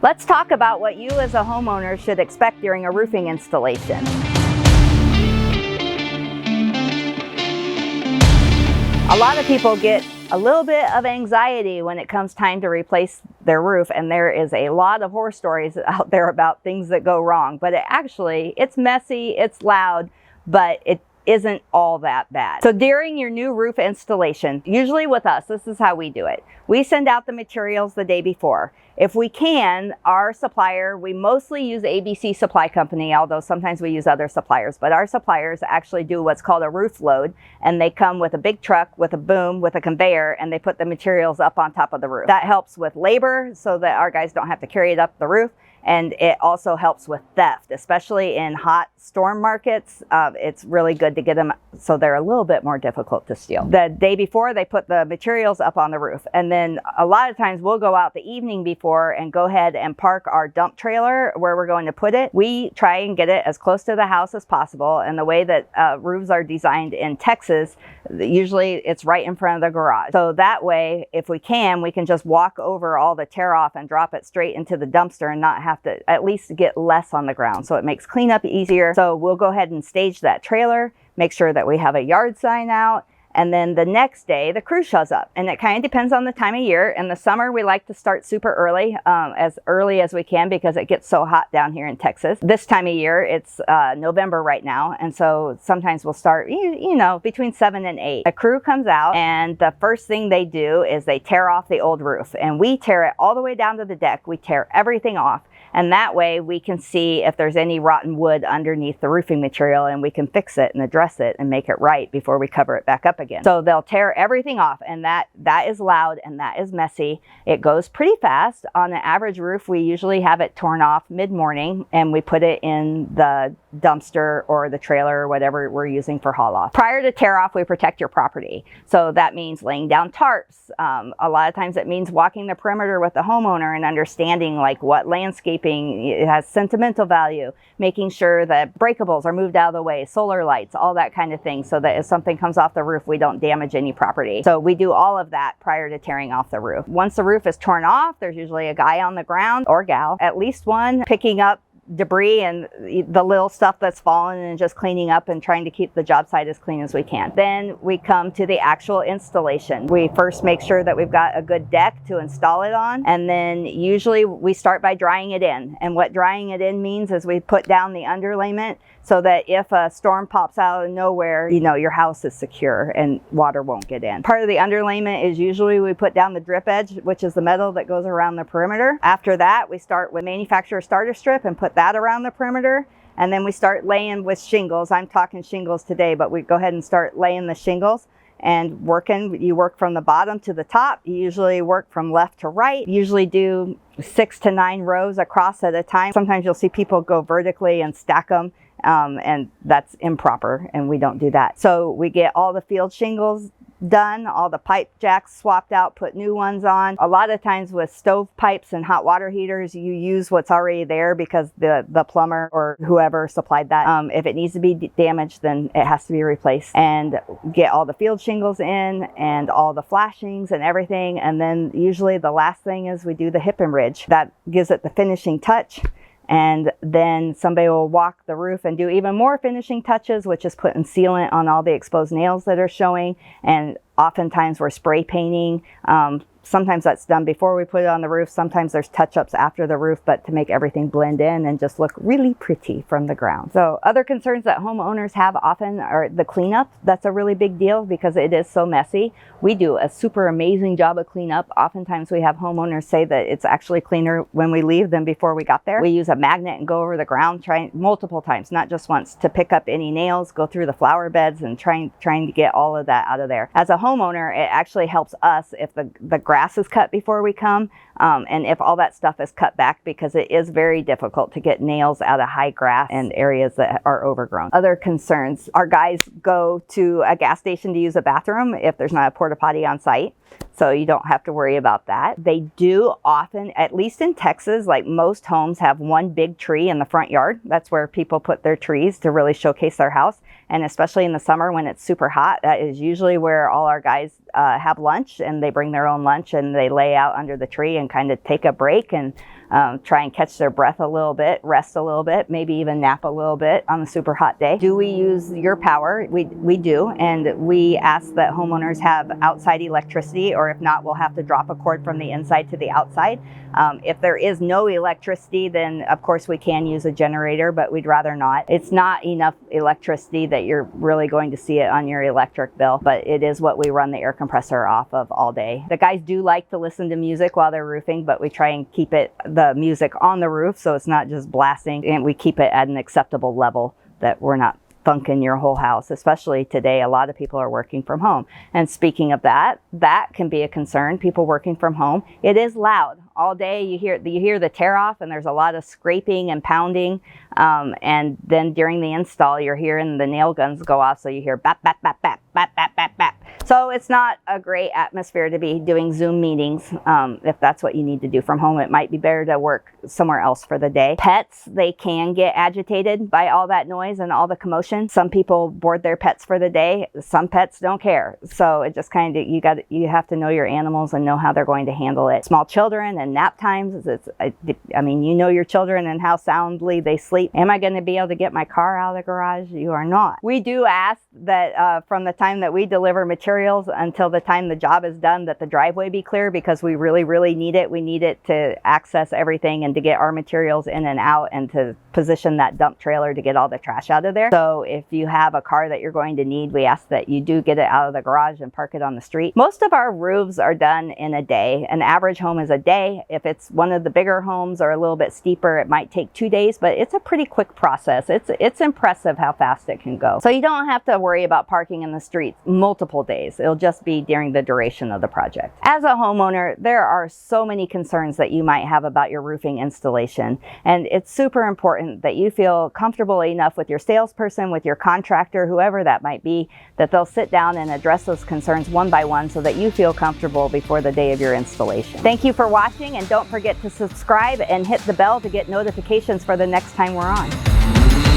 Let's talk about what you as a homeowner should expect during a roofing installation. A lot of people get a little bit of anxiety when it comes time to replace their roof, and there is a lot of horror stories out there about things that go wrong, but it's messy, it's loud, but it isn't all that bad. So during your new roof installation, usually with us, this is how we do it. We send out the materials the day before. If we can, our supplier, we mostly use ABC Supply Company, although sometimes we use other suppliers, but our suppliers actually do what's called a roof load, and they come with a big truck, with a boom, with a conveyor, and they put the materials up on top of the roof. That helps with labor so that our guys don't have to carry it up the roof. And it also helps with theft, especially in hot storm markets. It's really good to get them so they're a little bit more difficult to steal. The day before, they put the materials up on the roof. And then a lot of times we'll go out the evening before and go ahead and park our dump trailer where we're going to put it. We try and get it as close to the house as possible. And the way that roofs are designed in Texas, usually it's right in front of the garage. So that way, if we can just walk over all the tear off and drop it straight into the dumpster and not have to at least get less on the ground. So it makes cleanup easier. So we'll go ahead and stage that trailer, make sure that we have a yard sign out, and then the next day the crew shows up. And it kind of depends on the time of year. In the summer, we like to start super early as we can, because it gets so hot down here in Texas. This time of year, it's November right now, and so sometimes we'll start between 7 and 8. A crew comes out, and the first thing they do is they tear off the old roof, and we tear it all the way down to the deck. We tear everything off. And that way we can see if there's any rotten wood underneath the roofing material, and we can fix it and address it and make it right before we cover it back up again. So they'll tear everything off, and that is loud and that is messy. It goes pretty fast. On an average roof, we usually have it torn off mid-morning, and we put it in the dumpster or the trailer or whatever we're using for haul off. Prior to tear off, we protect your property. So that means laying down tarps. A lot of times it means walking the perimeter with the homeowner and understanding like what landscaping it has sentimental value, making sure that breakables are moved out of the way, solar lights, all that kind of thing, so that if something comes off the roof, we don't damage any property. So we do all of that prior to tearing off the roof. Once the roof is torn off, there's usually a guy on the ground, or gal, at least one, picking up debris and the little stuff that's fallen and just cleaning up and trying to keep the job site as clean as we can. Then we come to the actual installation. We first make sure that we've got a good deck to install it on, and then usually we start by drying it in. And what drying it in means is we put down the underlayment so that if a storm pops out of nowhere, your house is secure and water won't get in. Part of the underlayment is usually we put down the drip edge, which is the metal that goes around the perimeter. After that, we start with manufacturer starter strip and put that around the perimeter. And then we start laying with shingles. I'm talking shingles today, but we go ahead and start laying the shingles and working. You work from the bottom to the top. You usually work from left to right. You usually do 6 to 9 rows across at a time. Sometimes you'll see people go vertically and stack them. And that's improper, and we don't do that. So we get all the field shingles done, all the pipe jacks swapped out, put new ones on. A lot of times with stove pipes and hot water heaters, you use what's already there because the plumber or whoever supplied that. If it needs to be damaged, then it has to be replaced. And get all the field shingles in and all the flashings and everything. And then usually the last thing is we do the hip and ridge. That gives it the finishing touch. And then somebody will walk the roof and do even more finishing touches, which is putting sealant on all the exposed nails that are showing. And oftentimes we're spray painting. Sometimes that's done before we put it on the roof. Sometimes there's touch-ups after the roof, but to make everything blend in and just look really pretty from the ground. So other concerns that homeowners have often are the cleanup. That's a really big deal because it is so messy. We do a super amazing job of cleanup. Oftentimes we have homeowners say that it's actually cleaner when we leave than before we got there. We use a magnet and go over the ground, trying multiple times, not just once, to pick up any nails, go through the flower beds and trying to get all of that out of there. As a homeowner, it actually helps us if the grass is cut before we come, and if all that stuff is cut back, because it is very difficult to get nails out of high grass and areas that are overgrown. Other concerns, our guys go to a gas station to use a bathroom if there's not a porta potty on site. So you don't have to worry about that. They do often, at least in Texas, like most homes have one big tree in the front yard. That's where people put their trees to really showcase their house. And especially in the summer when it's super hot, that is usually where all our guys have lunch, and they bring their own lunch and they lay out under the tree and kind of take a break and try and catch their breath a little bit, rest a little bit, maybe even nap a little bit on a super hot day. Do we use your power? We do, and we ask that homeowners have outside electricity, or if not, we'll have to drop a cord from the inside to the outside. If there is no electricity, then of course we can use a generator, but we'd rather not. It's not enough electricity that you're really going to see it on your electric bill, but it is what we run the air compressor off of all day. The guys do like to listen to music while they're roofing, but we try and keep the music on the roof so it's not just blasting, and we keep it at an acceptable level that we're not thunking your whole house. Especially today, a lot of people are working from home. And speaking of that can be a concern. People working from home, it is loud. All day you hear the tear off, and there's a lot of scraping and pounding, and then during the install you're hearing the nail guns go off, so you hear bap bap bap bap bap bap bap bap. So it's not a great atmosphere to be doing Zoom meetings. If that's what you need to do from home, it might be better to work somewhere else for the day. Pets, they can get agitated by all that noise and all the commotion. Some people board their pets for the day. Some pets don't care. So it just kind of, you have to know your animals and know how they're going to handle it. Small children and nap times, I mean, you know your children and how soundly they sleep. Am I going to be able to get my car out of the garage? You are not. We do ask that from the time that we deliver materials until the time the job is done, that the driveway be clear, because we really, really need it. We need it to access everything and to get our materials in and out, and to position that dump trailer to get all the trash out of there. So if you have a car that you're going to need, we ask that you do get it out of the garage and park it on the street. Most of our roofs are done in a day. An average home is a day. If it's one of the bigger homes or a little bit steeper, it might take 2 days, but it's a pretty quick process. It's impressive how fast it can go. So you don't have to worry about parking in the streets multiple days. It'll just be during the duration of the project. As a homeowner, there are so many concerns that you might have about your roofing installation, and it's super important that you feel comfortable enough with your salesperson, with your contractor, whoever that might be, that they'll sit down and address those concerns one by one so that you feel comfortable before the day of your installation. Thank you for watching, and don't forget to subscribe and hit the bell to get notifications for the next time we're on.